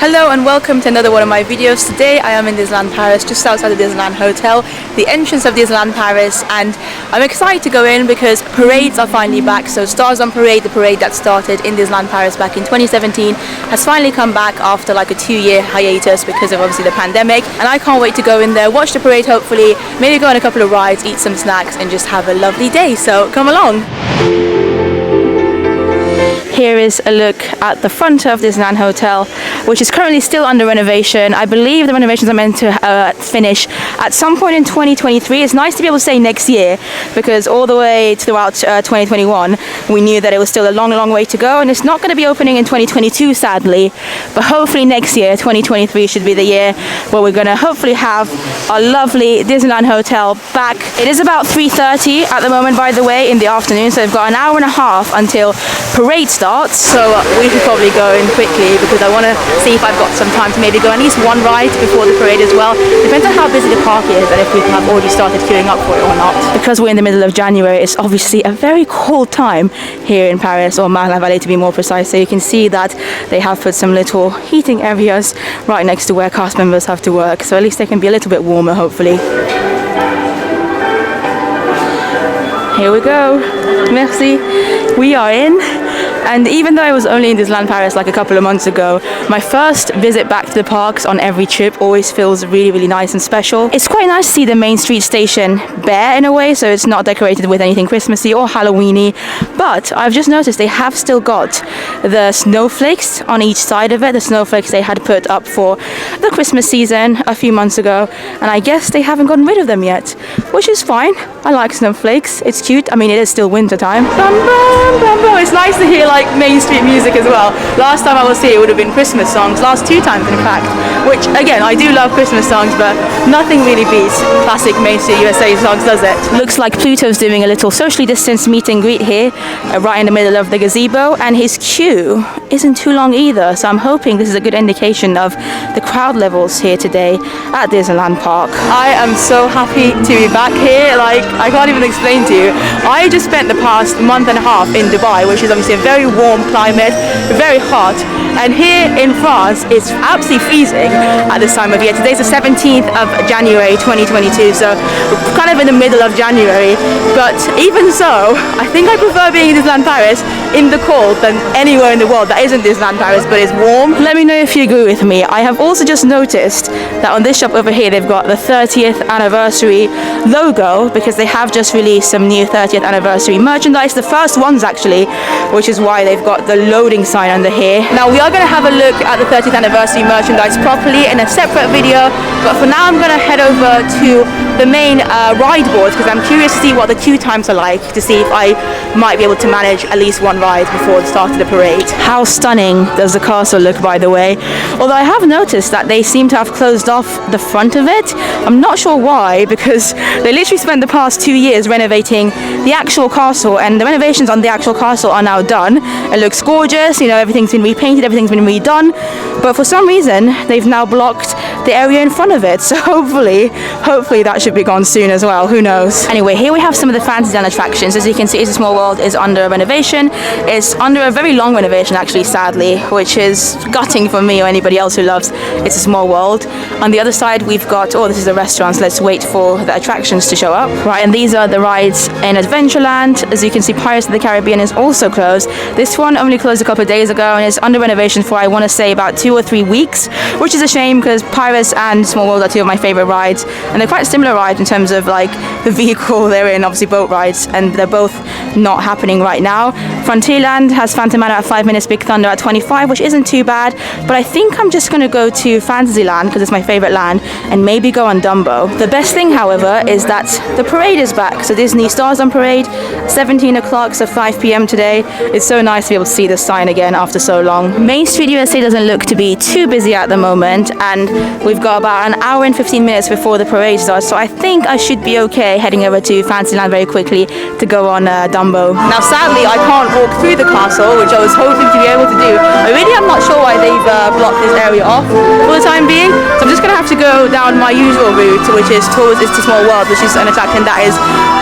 Hello and welcome to another one of my videos. Today I am in Disneyland Paris, just outside the Disneyland Hotel, the entrance of Disneyland Paris, and I'm excited to go in because parades are finally back. So Stars on Parade, the parade that started in Disneyland Paris back in 2017, has finally come back after like a 2-year hiatus because of obviously the pandemic, and I can't wait to go in there, watch the parade hopefully, maybe go on a couple of rides, eat some snacks and just have a lovely day. So come along. Here is a look at the front of Disneyland Hotel, which is currently still under renovation. I believe the renovations are meant to finish at some point in 2023. It's nice to be able to say next year because all the way throughout 2021 we knew that it was still a long way to go, and it's not going to be opening in 2022 sadly, but hopefully next year 2023 should be the year where we're going to hopefully have our lovely Disneyland Hotel back. It is about 3:30 at the moment, by the way, in the afternoon, so we've got an hour and a half until parade starts. So we should probably go in quickly because I want to see if I've got some time to maybe go at least one ride before the parade as well. Depends on how busy the park is and if people have already started queuing up for it or not. Because we're in the middle of January, it's obviously a very cold time here in Paris, or Marne Valley to be more precise. So you can see that they have put some little heating areas right next to where cast members have to work. So at least they can be a little bit warmer hopefully. Here we go. Merci. We are in. And even though I was only in Disneyland Paris like a couple of months ago, my first visit back to the parks on every trip always feels really nice and special. It's quite nice to see the main street station bare in a way, so it's not decorated with anything Christmassy or Halloweeny, but I've just noticed they have still got the snowflakes on each side of it, the snowflakes they had put up for the Christmas season a few months ago, and I guess they haven't gotten rid of them yet, which is fine. I like snowflakes, it's cute. I mean, it is still winter time. It's nice to hear like Main Street music as well. Last time I was here it would have been Christmas songs, last 2 times in fact, which again I do love Christmas songs, but nothing really beats classic Main Street USA songs, does it? Looks like Pluto's doing a little socially distanced meet and greet here, right in the middle of the gazebo, and his queue isn't too long either, so I'm hoping this is a good indication of the crowd levels here today at Disneyland Park. I am so happy to be back here, like I can't even explain to you. I just spent the past month and a half in Dubai, which is obviously a very warm climate, very hot, and here in France it's absolutely freezing at this time of year. Today's the 17th of January 2022, so we're kind of in the middle of January, but even so I think I prefer being in Disneyland Paris in the cold than anywhere in the world that isn't Disneyland Paris but is warm. Let me know if you agree with me. I have also just noticed that on this shop over here they've got the 30th anniversary logo because they have just released some new 30th anniversary merchandise, the first ones actually, which is why they've got the loading sign under here. Now we are going to have a look at the 30th anniversary merchandise properly in a separate video, but for now I'm going to head over to the main ride boards because I'm curious to see what the queue times are like, to see if I might be able to manage at least one ride before the start of the parade. How stunning does the castle look, by the way, although I have noticed that they seem to have closed off the front of it. I'm not sure why, because they literally spent the past 2 years renovating the actual castle, and the renovations on the actual castle are now done. It looks gorgeous, you know, everything's been repainted, everything's been redone, but for some reason they've now blocked the area in front of it, so hopefully that should be gone soon as well, who knows. Anyway, here we have some of the Fantasyland attractions. As you can see, It's a Small World is under renovation. It's under a very long renovation actually, sadly, which is gutting for me or anybody else who loves It's a Small World. On the other side we've got, oh, this is the restaurants. Let's wait for the attractions to show up. Right, and these are the rides in Adventureland. As you can see, Pirates of the Caribbean is also closed. This one only closed a couple of days ago and is under renovation for, I want to say, about 2 or 3 weeks, which is a shame because Pirates and Small World are 2 of my favorite rides, and they're quite similar rides in terms of like the vehicle they're in, obviously boat rides, and they're both not happening right now. Frontierland has Phantom Manor at 5 minutes, Big Thunder at 25, which isn't too bad, but I think I'm just going to go to Fantasyland because it's my favorite land, and maybe go on Dumbo. The best thing, however, is that the parade is back. So Disney Stars on Parade, 17 o'clock, so 5 p.m. today. It's so nice to be able to see the sign again after so long. Main Street USA doesn't look to be too busy at the moment, and we've got about an hour and 15 minutes before the parade starts, so I think I should be okay heading over to Fantasyland very quickly to go on Dumbo. Now sadly I can't walk through the castle, which I was hoping to be able to do. I really am not sure why they've blocked this area off for the time being, so I'm just going to have to go down my usual route, which is towards It's a Small World, which is an attraction that is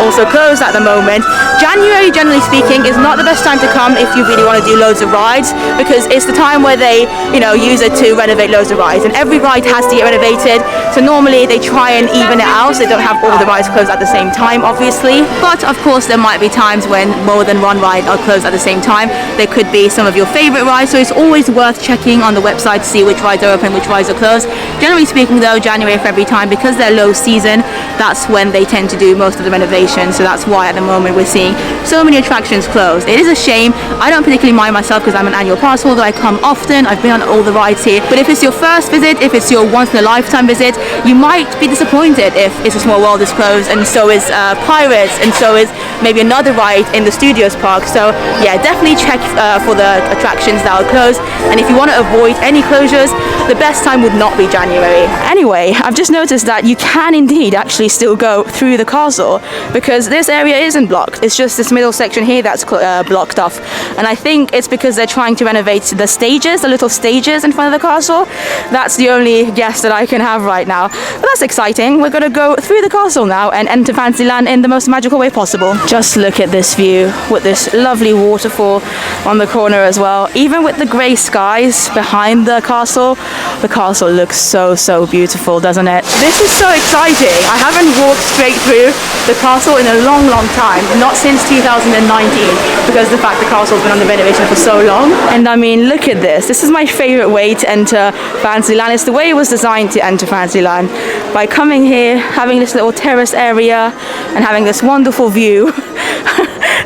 also closed at the moment. January, generally speaking, is not the best time to come if you really want to do loads of rides, because it's the time where they, use it to renovate loads of rides, and every ride has to get renovated. So normally they try and even it out, so they don't have all the rides closed at the same time, obviously. But of course, there might be times when more than one ride are closed at the same time. There could be some of your favorite rides, so it's always worth checking on the website to see which rides are open, which rides are closed. Generally speaking, though, January, February time, because they're low season, that's when they tend to do most of the renovations. So that's why at the moment we're seeing so many attractions closed. It is a shame. I don't particularly mind myself because I'm an annual pass holder. I come often. I've been on all the rides here. But if it's your first visit, if it's your once in a lifetime visit, you might be disappointed if It's a Small World is closed, and so is Pirates, and so is maybe another ride in the Studios Park. So yeah, definitely check for the attractions that are closed. And if you want to avoid any closures, the best time would not be January. Anyway, I've just noticed that you can indeed actually still go through the castle, because this area isn't blocked. It's just this middle section here that's blocked off. And I think it's because they're trying to renovate the stages, the little stages in front of the castle. That's the only guess that I can have right now. But that's exciting. We're going to go through the castle now and enter Fantasyland in the most magical way possible. Just look at this view with this lovely waterfall on the corner as well. Even with the grey skies behind the castle looks so beautiful, doesn't it? This is so exciting. I haven't walked straight through the castle in a long time, not since 2019, because the fact the castle's been under renovation for so long. And I mean, look at this. This is my favorite way to enter Fantasyland. It's the way it was designed to enter Fantasyland, by coming here, having this little terrace area and having this wonderful view.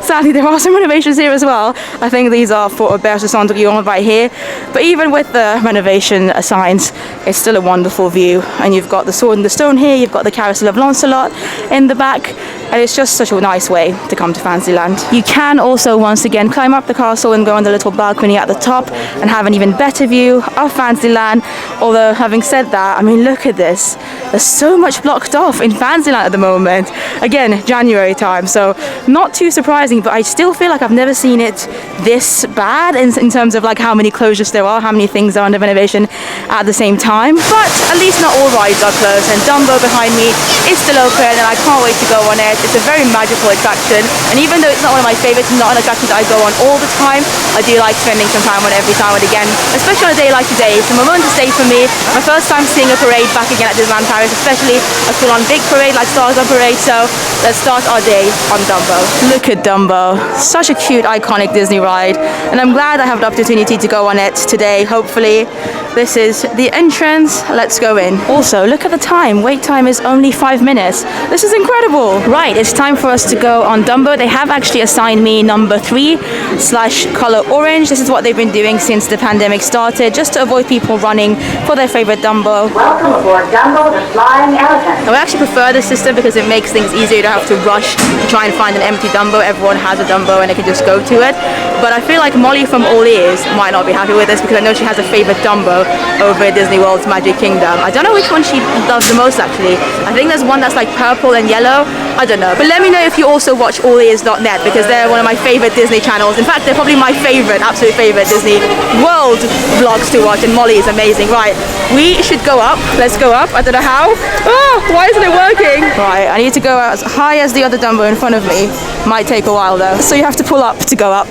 Sadly, there are some renovations here as well. I think these are for Auberge de Cendrillon right here. But even with the renovation signs, it's still a wonderful view. And you've got the Sword in the Stone here, you've got the Carousel of Lancelot in the back. And it's just such a nice way to come to Fantasyland. You can also, once again, climb up the castle and go on the little balcony at the top and have an even better view of Fantasyland. Although, having said that, I mean, look at this. There's so much blocked off in Fantasyland at the moment. Again, January time, so not too surprising, but I still feel like I've never seen it this bad in terms of like how many closures there are, how many things are under renovation at the same time. But at least not all rides are closed, and Dumbo behind me is still open, and I can't wait to go on it. It's a very magical attraction, and even though it's not one of my favorites, not an attraction that I go on all the time, I do like spending some time on it every time and again, especially on a day like today. It's a momentous day for me. My first time seeing a parade back again at Disneyland Paris, especially a full-on big parade like Stars on Parade. So let's start our day on Dumbo. Look at Dumbo, such a cute, iconic Disney ride, and I'm glad I have the opportunity to go on it today, hopefully. This is the entrance. Let's go in. Also, look at the time. Wait time is only 5 minutes. This is incredible. Right, it's time for us to go on Dumbo. They have actually assigned me number 3/color orange. This is what they've been doing since the pandemic started, just to avoid people running for their favorite Dumbo. Welcome aboard Dumbo, the Flying Elephant. I would actually prefer this system because it makes things easier. You don't have to rush to try and find an empty Dumbo. Everyone has a Dumbo and they can just go to it. But I feel like Molly from All Ears might not be happy with this, because I know she has a favorite Dumbo over at Disney World's Magic Kingdom. I don't know which one she loves the most, actually. I think there's one that's like purple and yellow. I don't know. But let me know if you also watch allears.net, because they're one of my favorite Disney channels. In fact, they're probably my favorite, absolute favorite Disney World vlogs to watch, and Molly is amazing. Right, we should go up. Let's go up. I don't know how. Oh, why isn't it working? Right, I need to go as high as the other Dumbo in front of me. Might take a while though. So you have to pull up to go up.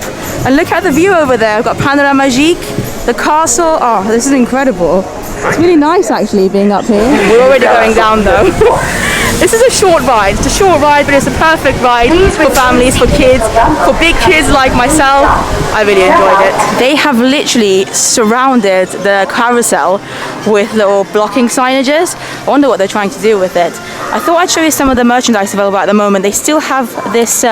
And look at the view over there. We've got Panorama Magique, the castle. Oh, this is incredible. It's really nice actually being up here. We're already going down though. This is a short ride. It's a short ride, but it's a perfect ride for families, for kids, for big kids like myself. I really enjoyed it. They have literally surrounded the carousel with little blocking signages. I wonder what they're trying to do with it. I thought I'd show you some of the merchandise available at the moment. They still have this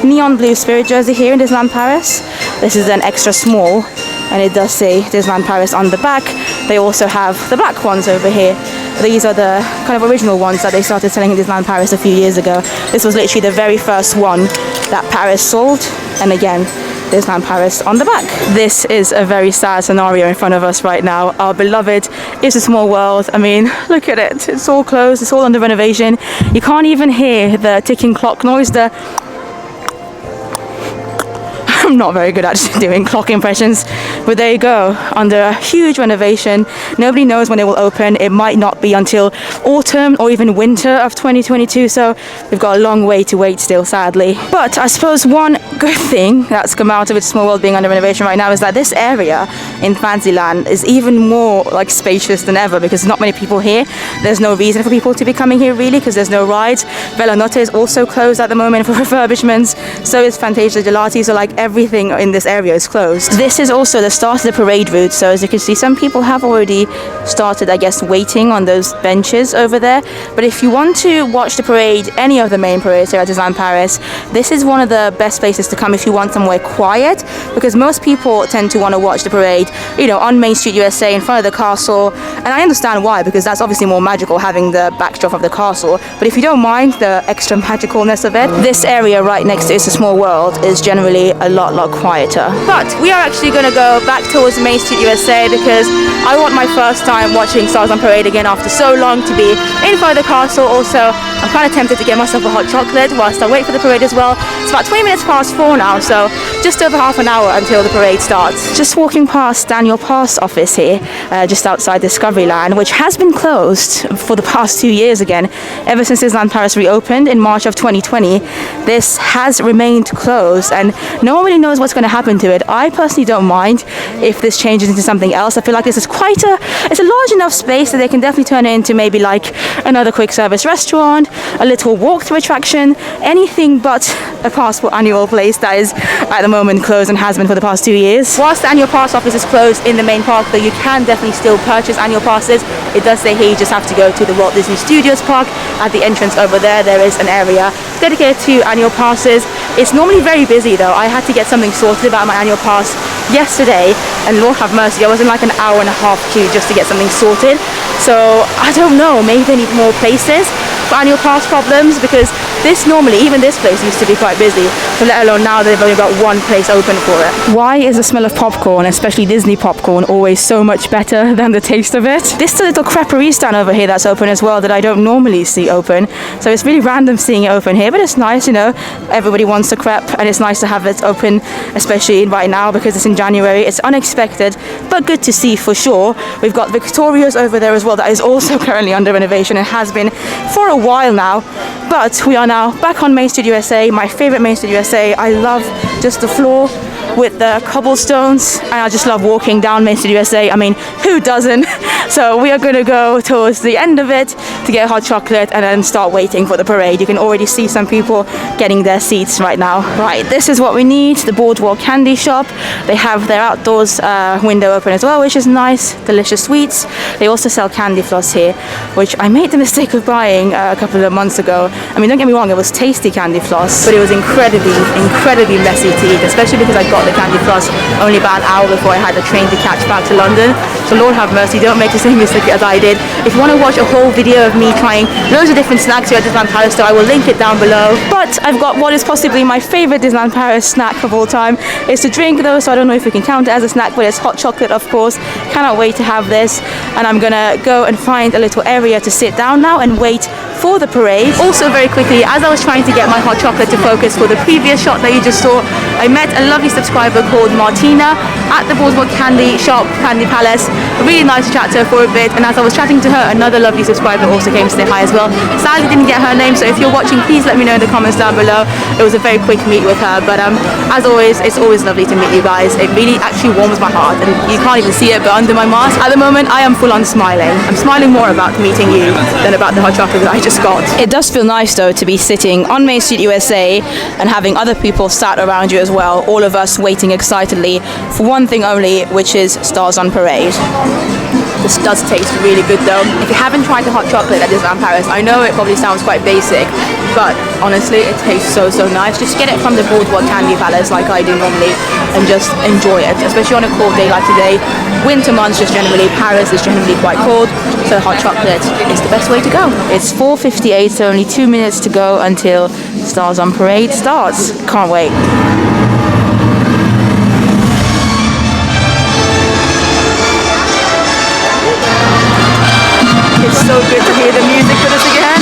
neon blue Spirit jersey here in Disneyland Paris. This is an extra small, and it does say Disneyland Paris on the back. They also have the black ones over here. These are the kind of original ones that they started selling in Disneyland Paris a few years ago. This was literally the very first one that Paris sold, and again, Disneyland Paris on the back. This is a very sad scenario in front of us right now. Our beloved It's a Small World. I mean, look at it. It's all closed. It's all under renovation. You can't even hear the ticking clock noise. I'm not very good at doing clock impressions, but there you go. Under a huge renovation, nobody knows when it will open. It might not be until autumn or even winter of 2022, so we've got a long way to wait still, sadly. But I suppose one good thing that's come out of It's a Small World being under renovation right now is that this area in Fantasyland is even more like spacious than ever, because there's not many people here. There's no reason for people to be coming here really, because there's no rides. Vela Notte is also closed at the moment for refurbishments, so is Fantasia Gelati, so like everything in this area is closed. This is also the start of the parade route, so as you can see, some people have already started, I guess, waiting on those benches over there. But if you want to watch the parade, any of the main parades here at Disneyland Paris, this is one of the best places to come if you want somewhere quiet, because most people tend to want to watch the parade, you know, on Main Street USA in front of the castle, and I understand why, because that's obviously more magical having the backdrop of the castle. But if you don't mind the extra magicalness of it, this area right next to It's a Small World is generally a lot quieter. But we are actually going to go back towards Main Street USA, because I want my first time watching Stars on Parade again after so long to be in front of the castle. Also, I'm kind of tempted to get myself a hot chocolate whilst I wait for the parade as well. It's about 20 minutes past 4 now, so just over half an hour until the parade starts. Just walking past Daniel Pass office here, just outside Discoveryland, which has been closed for the past 2 years again. Ever since Disneyland Paris reopened in March of 2020, this has remained closed, and no one really knows what's going to happen to it. I personally don't mind if this changes into something else. I feel like this is it's a large enough space that they can definitely turn it into maybe like another quick service restaurant, a little walk-through attraction, anything but a passport annual place that is at the moment closed and has been for the past 2 years. Whilst the annual pass office is closed in the main park, though, you can definitely still purchase annual passes. It does say here you just have to go to the Walt Disney Studios Park. At the entrance over there is an area dedicated to annual passes. It's normally very busy though. I had to get something sorted about my annual pass yesterday, and Lord have mercy, I was in like an hour and a half queue just to get something sorted. So I don't know, maybe they need more places for annual pass problems, because even this place used to be quite busy, so let alone now they've only got one place open for it. Why is the smell of popcorn, especially Disney popcorn, always so much better than the taste of it? This is a little creperie stand over here that's open as well that I don't normally see open, so it's really random seeing it open here, but it's nice, you know, everybody wants a crepe, and it's nice to have it open, especially right now because it's in January. It's unexpected, but good to see for sure. We've got Victoria's over there as well that is also currently under renovation and has been for a while now. But we are now back on Main Street USA, my favorite Main Street USA. I love just the floor with the cobblestones, and I just love walking down Main Street USA. I mean, who doesn't? So we are going to go towards the end of it to get hot chocolate and then start waiting for the parade. You can already see some people getting their seats right now. Right, this is what we need, the Boardwalk candy shop. They have their outdoors window open as well, which is nice. Delicious sweets. They also sell candy floss here, which I made the mistake of buying a couple of months ago. I mean, don't get me wrong, it was tasty candy floss, but it was incredibly messy to eat, especially because I got the candy floss only about an hour before I had the train to catch back to London. So Lord have mercy, don't make the same mistake as I did. If you want to watch a whole video of me trying loads of different snacks here at Disneyland Paris, so I will link it down below. But I've got what is possibly my favorite Disneyland Paris snack of all time. It's a drink though, so I don't know if we can count it as a snack, but it's hot chocolate, of course. Cannot wait to have this, and I'm gonna go and find a little area to sit down now and wait for the parade. Also, very quickly, as I was trying to get my hot chocolate to focus for the previous shot that you just saw, I met a lovely subscriber called Martina at the Boardwalk candy shop, Candy Palace. A really nice chat to her for a bit, and as I was chatting to her, another lovely subscriber also came to say hi as well. Sadly didn't get her name, so if you're watching, please let me know in the comments down below. It was a very quick meet with her, but as always, it's always lovely to meet you guys. It really actually warms my heart, and you can't even see it, but under my mask at the moment I am full on smiling. I'm smiling more about meeting you than about the hot chocolate that I just got. It does feel nice though to be sitting on Main Street USA and having other people sat around you as well, all of us waiting excitedly for one thing only, which is Stars on Parade. This does taste really good though. If you haven't tried the hot chocolate at Disneyland Paris, I know it probably sounds quite basic, but honestly it tastes so nice. Just get it from the Boardwalk Candy Palace like I do normally and just enjoy it, especially on a cold day like today. Winter months just generally, Paris is generally quite cold, so hot chocolate is the best way to go. It's 4:58, so only 2 minutes to go until Stars on Parade starts. Can't wait. It's so good to hear the music with us again.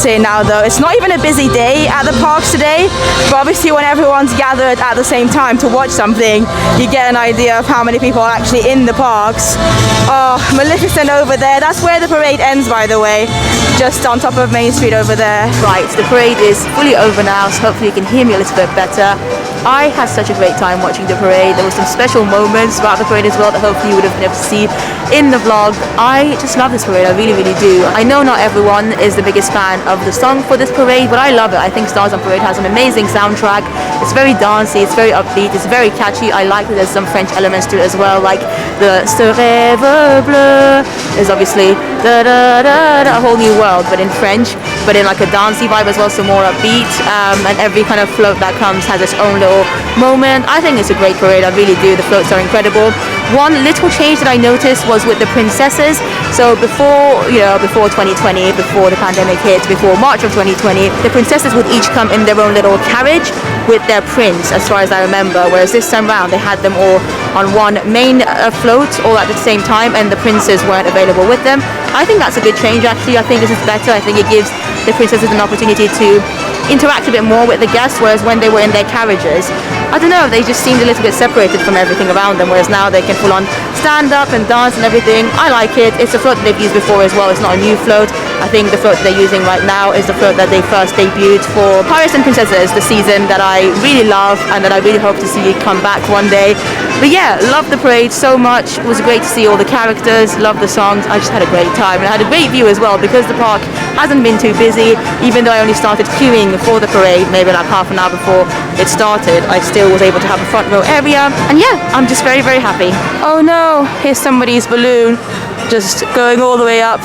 here now though. It's not even a busy day at the parks today, but obviously when everyone's gathered at the same time to watch something, you get an idea of how many people are actually in the parks. Oh, Maleficent over there. That's where the parade ends, by the way. Just on top of Main Street over there. Right, the parade is fully over now, so hopefully you can hear me a little bit better. I had such a great time watching the parade. There were some special moments throughout the parade as well that hopefully you would have never seen in the vlog. I just love this parade, I really, really do. I know not everyone is the biggest fan of the song for this parade, but I love it. I think Stars on Parade has an amazing soundtrack. It's very dancey, it's very upbeat, it's very catchy. I like that there's some French elements to it as well, like the Ce rêve bleu is obviously da da da da, a whole new world, but in French, but in like a dancey vibe as well, so more upbeat, and every kind of float that comes has its own little moment. I think it's a great parade, I really do. The floats are incredible. One little change that I noticed was with the princesses. So before 2020, before the pandemic hit, before March of 2020, the princesses would each come in their own little carriage with their prince, as far as I remember, whereas this time round they had them all on one main float all at the same time, and the princes weren't available with them. I think that's a good change actually. I think this is better. I think it gives the princesses an opportunity to interact a bit more with the guests, whereas when they were in their carriages, I don't know, they just seemed a little bit separated from everything around them, whereas now they can full on stand up and dance and everything. I like it. It's a float that they've used before as well. It's not a new float. I think the float that they're using right now is the float that they first debuted for Pirates and Princesses, the season that I really love and that I really hope to see come back one day. But yeah, love the parade so much. It was great to see all the characters, love the songs. I just had a great time, and I had a great view as well because the park hasn't been too busy. Even though I only started queuing for the parade maybe like half an hour before it started, I still was able to have a front row area, and yeah, I'm just very, very happy. Oh no, here's somebody's balloon just going all the way up.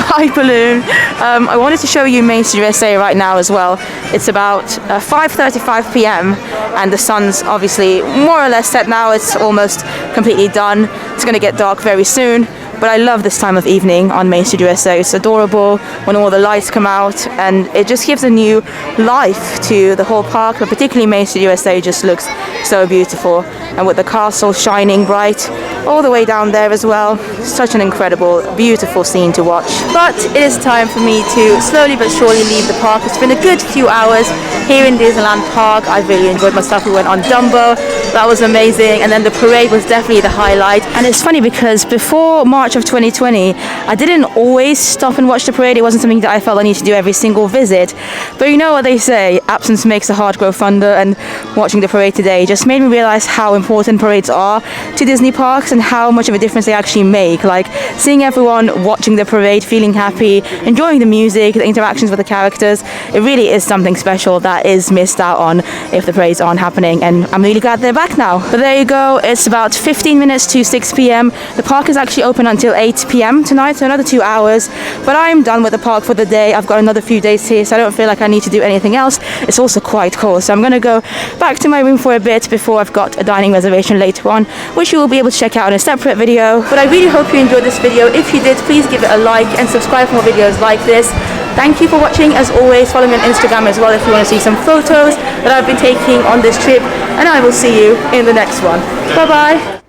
Bye balloon. I wanted to show you Main Street USA right now as well. It's about 5:35 p.m. and the sun's obviously more or less set now. It's almost completely done. It's going to get dark very soon. But I love this time of evening on Main Street USA. It's adorable when all the lights come out, and it just gives a new life to the whole park. But particularly Main Street USA just looks so beautiful, and with the castle shining bright all the way down there as well. Such an incredible, beautiful scene to watch. But it is time for me to slowly but surely leave the park. It's been a good few hours here in Disneyland Park. I really enjoyed myself. We went on Dumbo. That was amazing. And then the parade was definitely the highlight. And it's funny because before March of 2020, I didn't always stop and watch the parade. It wasn't something that I felt I needed to do every single visit. But you know what they say, absence makes the heart grow fonder, and watching the parade today just made me realize how important parades are to Disney parks and how much of a difference they actually make. Like seeing everyone watching the parade, feeling happy, enjoying the music, the interactions with the characters, it really is something special that is missed out on if the parades aren't happening, and I'm really glad they're back now. But there you go, it's about 15 minutes to 6 p.m. The park is actually open until 8 p.m. tonight, so another 2 hours. But I'm done with the park for the day. I've got another few days here, so I don't feel like I need to do anything else. It's also quite cold, so I'm going to go back to my room for a bit before I've got a dining reservation later on, which you will be able to check out in a separate video. But I really hope you enjoyed this video. If you did, please give it a like and subscribe for more videos like this. Thank you for watching. As always, follow me on Instagram as well if you want to see some photos that I've been taking on this trip, and I will see you in the next one. Bye bye.